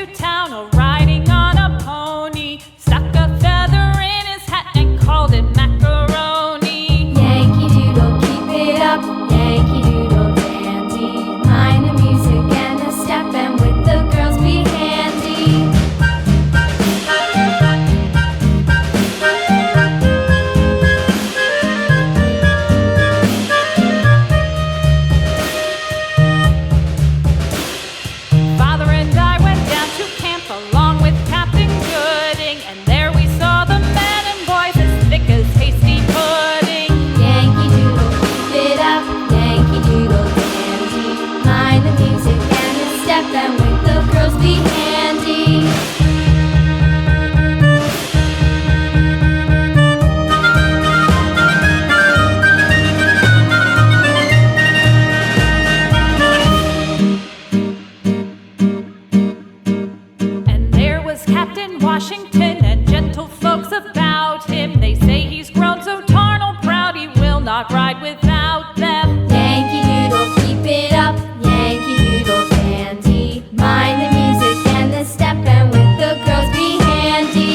to town, riding on a pony. Stuck a feather in his hat and called it macaroni. Yankee Doodle, keep it up, Yankee Doodle dandy. Mind the music and the step, and with the girls be handy. Father and I went down to camp along with Captain Gooding, and there we saw the men and boys as thick as hasty pudding. Yankee Doodle, keep it up, Yankee Doodle dandy. Mind the music and the step, and with the girls be handy. And there was Captain Washington and gentle folks about him. They say he's grown so tarnal proud he will not ride without them. Yankee Doodle, keep it up, Yankee Doodle dandy. Mind the music and the step, and with the girls be handy.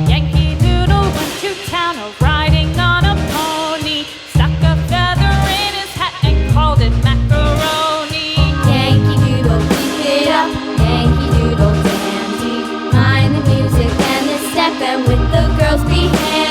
Yankee Doodle went to town, riding on a pony. Stuck a feather in his hat and called it macaroni. Yankee Doodle, keep it up, Yankee Doodle dandy. Mind the music and the step, and with the girls be handy.